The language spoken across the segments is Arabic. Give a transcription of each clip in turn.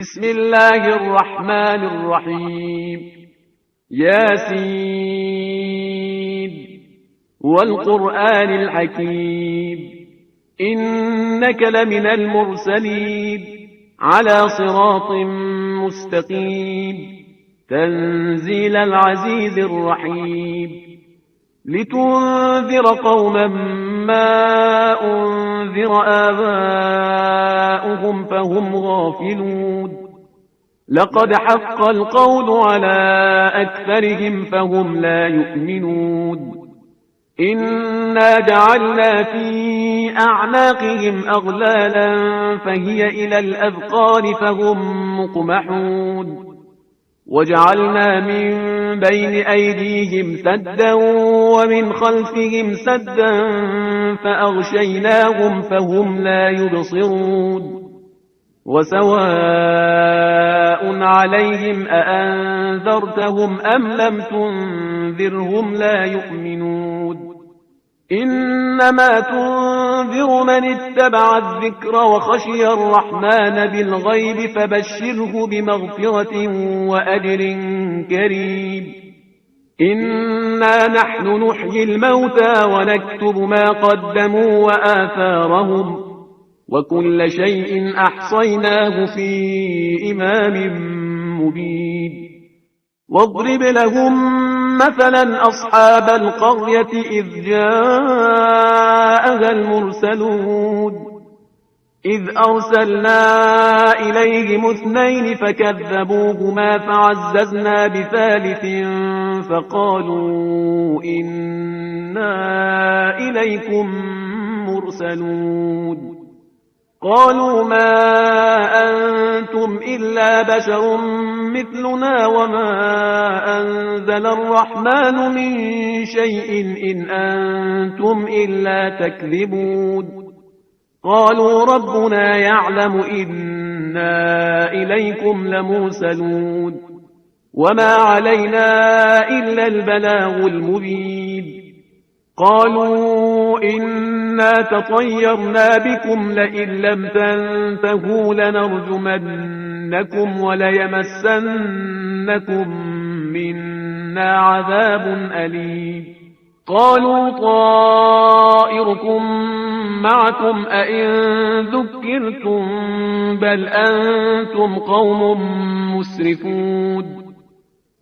بسم الله الرحمن الرحيم. ياسين والقرآن الحكيم إنك لمن المرسلين على صراط مستقيم تنزيل العزيز الرحيم لتنذر قوما ما أنذر آباؤهم فهم غافلون لقد حق القول على أكثرهم فهم لا يؤمنون إنا جعلنا في أعناقهم أغلالا فهي إلى الأذقان فهم مقمحون وجعلنا من بين أيديهم سدا ومن خلفهم سدا فأغشيناهم فهم لا يبصرون وسواء عليهم أأنذرتهم أم لم تنذرهم لا يؤمنون إنما تنذر من اتبع الذكر وخشي الرحمن بالغيب فبشره بمغفرة وأجر كريم إنا نحن نحيي الموتى ونكتب ما قدموا وآثارهم وكل شيء أحصيناه في إمام مبين واضرب لهم مثلا أصحاب القرية إذ جاءها المرسلون إذ أرسلنا إليهم اثنين فكذبوهما فعززنا بثالث فقالوا إنا إليكم مرسلون قالوا ما أنتم إلا بشر مثلنا وما أنزل الرحمن من شيء إن أنتم إلا تكذبون قالوا ربنا يعلم إنا إليكم لمرسلون وما علينا إلا البلاغ المبين قالوا إنا تطيرنا بكم لئن لم تنتهوا لنرجمنكم وليمسنكم منا عذاب أليم قالوا طائركم معكم أئن ذكرتم بل أنتم قوم مسرفون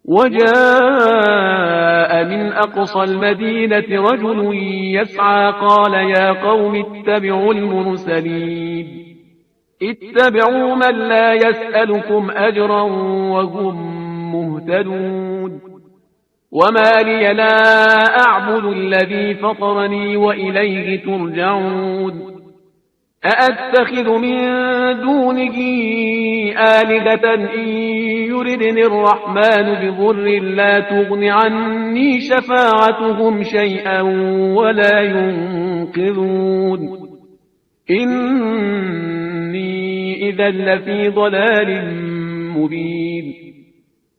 وجاء من أقصى المدينة رجل يسعى قال يا قوم اتبعوا المرسلين اتبعوا من لا يسألكم أجرا وهم مهتدون وما لي لا أعبد الذي فطرني وإليه ترجعون أأتخذ من دونه آلهة إن يردني الرحمن بضر لا تغن عني شفاعتهم شيئا ولا ينقذون إني إذا لفي ضلال مبين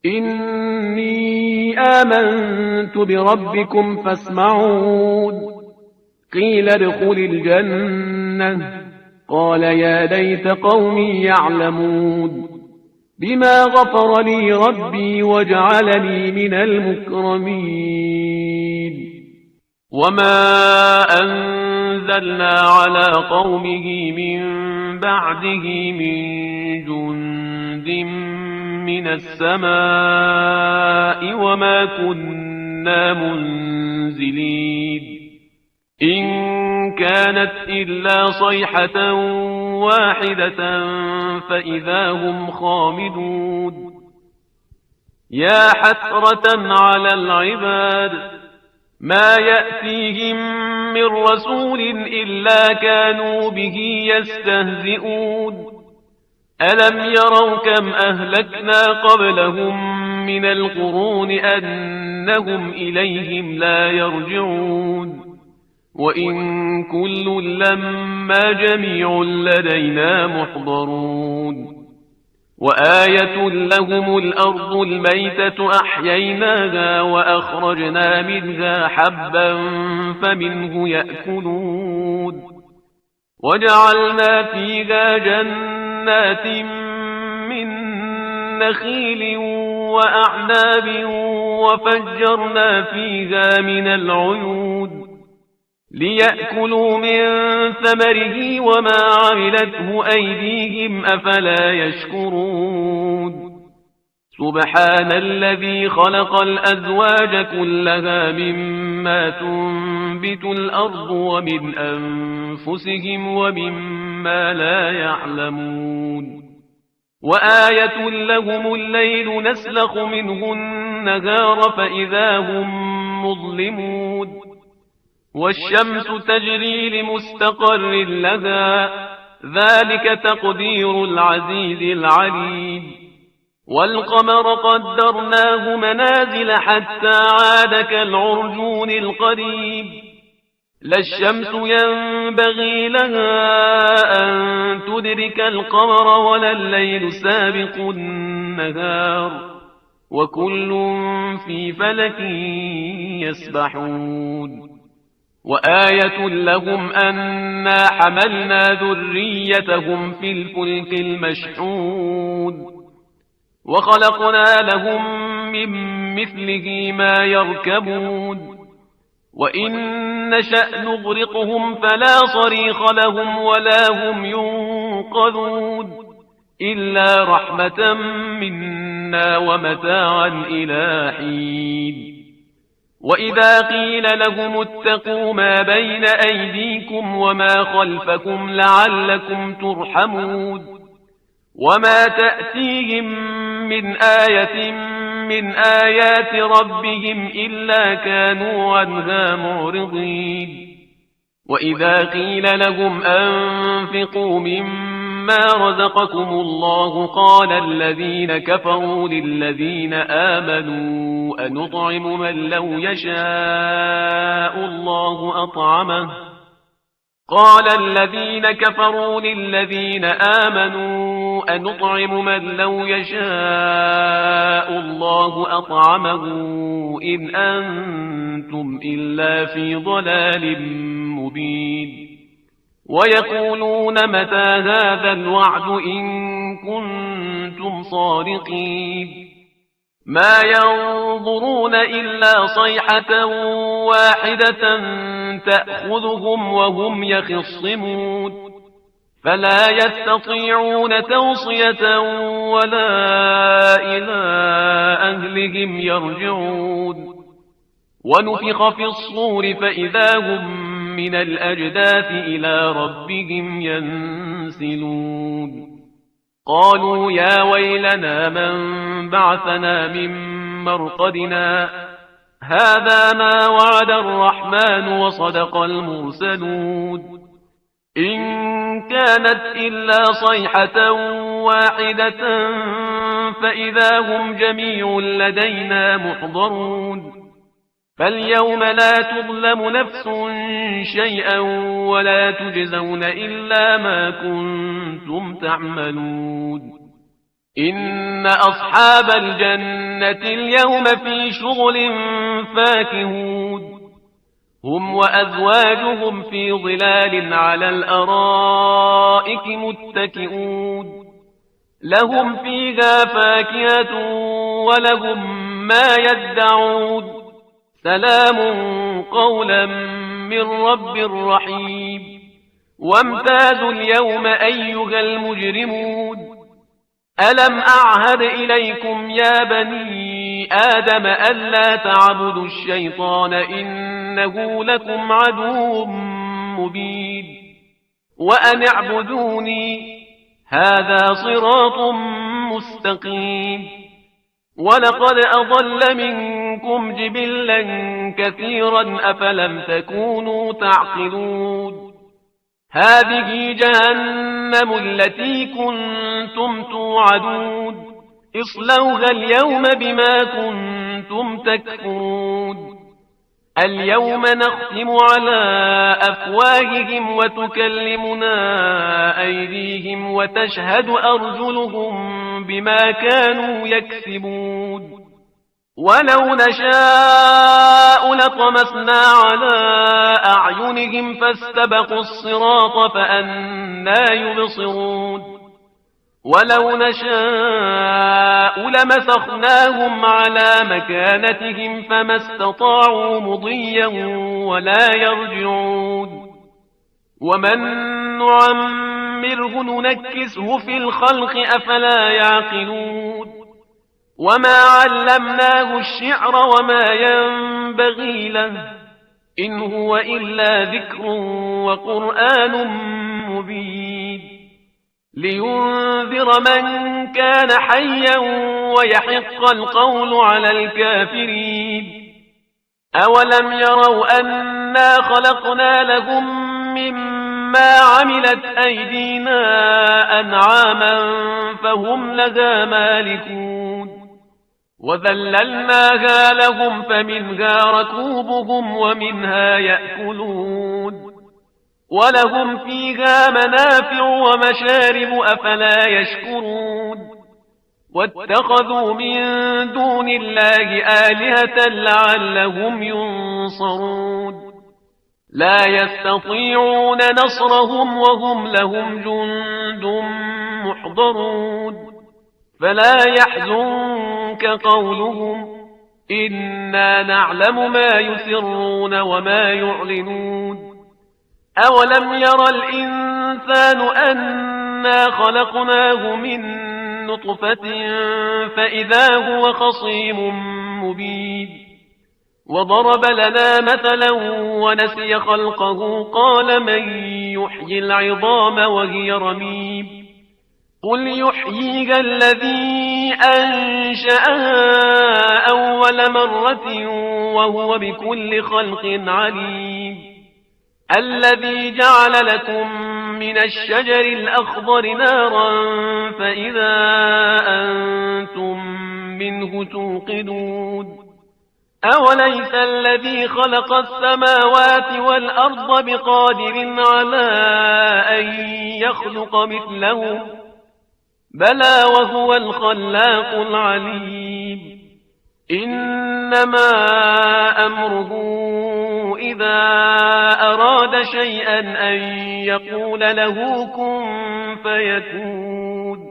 إني آمنت بربكم فاسمعون قيل ادخل الجنة قال يا ليت قومي يعلمون بما غفر لي ربي وجعلني من المكرمين وما أنزلنا على قومه من بعده من جند من السماء وما كنا منزلين إن كانت إلا صيحة واحدة فإذا هم خامدون يا حسرة على العباد ما يأتيهم من رسول إلا كانوا به يستهزئون ألم يروا كم أهلكنا قبلهم من القرون أنهم إليهم لا يرجعون وإن كل لما جميع لدينا محضرون وآية لهم الأرض الميتة أحييناها وأخرجنا منها حبا فمنه يأكلون وجعلنا فيها جنات من نخيل وأعناب وفجرنا فيها من العيون ليأكلوا من ثمره وما عملته أيديهم أفلا يشكرون سبحان الذي خلق الأزواج كلها مما تنبت الأرض ومن أنفسهم ومما لا يعلمون وآية لهم الليل نسلخ منه النهار فإذا هم مظلمون والشمس تجري لمستقر لها ذلك تقدير العزيز العليم والقمر قدرناه منازل حتى عاد كالعرجون القديم لا الشمس ينبغي لها أن تدرك القمر ولا الليل سابق النهار وكل في فلك يسبحون وآية لهم أنا حملنا ذريتهم في الفلك المشحون وخلقنا لهم من مثله ما يركبون وإن نشأ نغرقهم فلا صريخ لهم ولا هم ينقذون إلا رحمة منا ومتاعا إلى حين وإذا قيل لهم اتقوا ما بين أيديكم وما خلفكم لعلكم ترحمون وما تأتيهم من آية من آيات ربهم إلا كانوا عنها معرضين وإذا قيل لهم أنفقوا مما رزقكم الله قال الذين كفروا للذين آمنوا أنطعم من لو يشاء الله أطعمه قال الذين كفروا للذين آمنوا أنطعم من لو يشاء الله أطعمه إن أنتم إلا في ضلال مبين ويقولون متى هذا الوعد إن كنتم صادقين ما ينظرون إلا صيحة واحدة تأخذهم وهم يخصمون فلا يستطيعون توصية ولا إلى أهلهم يرجعون ونفخ في الصور فإذا هم من الأجداث إلى ربهم ينسلون قالوا يا ويلنا من بعثنا من مرقدنا هذا ما وعد الرحمن وصدق المرسلون إن كانت إلا صيحة واحدة فإذا هم جميع لدينا محضرون فاليوم لا تظلم نفس شيئا ولا تجزون إلا ما كنتم تعملون إن أصحاب الجنة اليوم في شغل فاكهون هم وأزواجهم في ظلال على الأرائك متكئون لهم فيها فاكهة ولهم ما يدعون سلام قولا من رب رحيم وامتازوا اليوم أيها المجرمون ألم أعهد إليكم يا بني آدم ألا تعبدوا الشيطان إنه لكم عدو مبين وأن اعبدوني هذا صراط مستقيم ولقد أضل منكم جبلا كثيرا أفلم تكونوا تعقلون هذه جهنم التي كنتم توعدون اصلوها اليوم بما كنتم تكفرون اليوم نختم على أفواههم وتكلمنا أيديهم وتشهد أرجلهم بما كانوا يكسبون ولو نشاء لطمسنا على أعينهم فاستبقوا الصراط فأنى يبصرون ولو نشاء لمسخناهم على مكانتهم فما استطاعوا مضيا ولا يرجعون ومن نعمره ننكسه في الخلق أفلا يعقلون وما علمناه الشعر وما ينبغي له إن هو إلا ذكر وقرآن مبين لينذر من كان حيا ويحق القول على الكافرين أولم يروا أنا خلقنا لهم مما عملت أيدينا أنعاما فهم لها مالكون وذللناها لهم فمنها ركوبهم ومنها يأكلون ولهم فيها منافع ومشارب أفلا يشكرون واتخذوا من دون الله آلهة لعلهم ينصرون لا يستطيعون نصرهم وهم لهم جند محضرون فلا يحزنك قولهم إنا نعلم ما يسرون وما يعلنون أولم ير الإنسان أنا خلقناه من نطفة فإذا هو خصيم مبين وضرب لنا مثلا ونسي خلقه قال من يحيي العظام وهي رميم قل يحييها الذي أنشأها أول مرة وهو بكل خلق عليم الذي جعل لكم من الشجر الأخضر نارا فإذا أنتم منه توقدون أوليس الذي خلق السماوات والأرض بقادر على أن يخلق مثلهم بلى وهو الخلاق العليم إنما أمره إذا أراد شيئا أن يقول له كن فيكون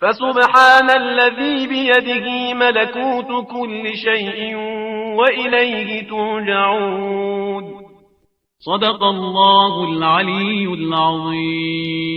فسبحان الذي بيده ملكوت كل شيء وإليه ترجعون صدق الله العلي العظيم.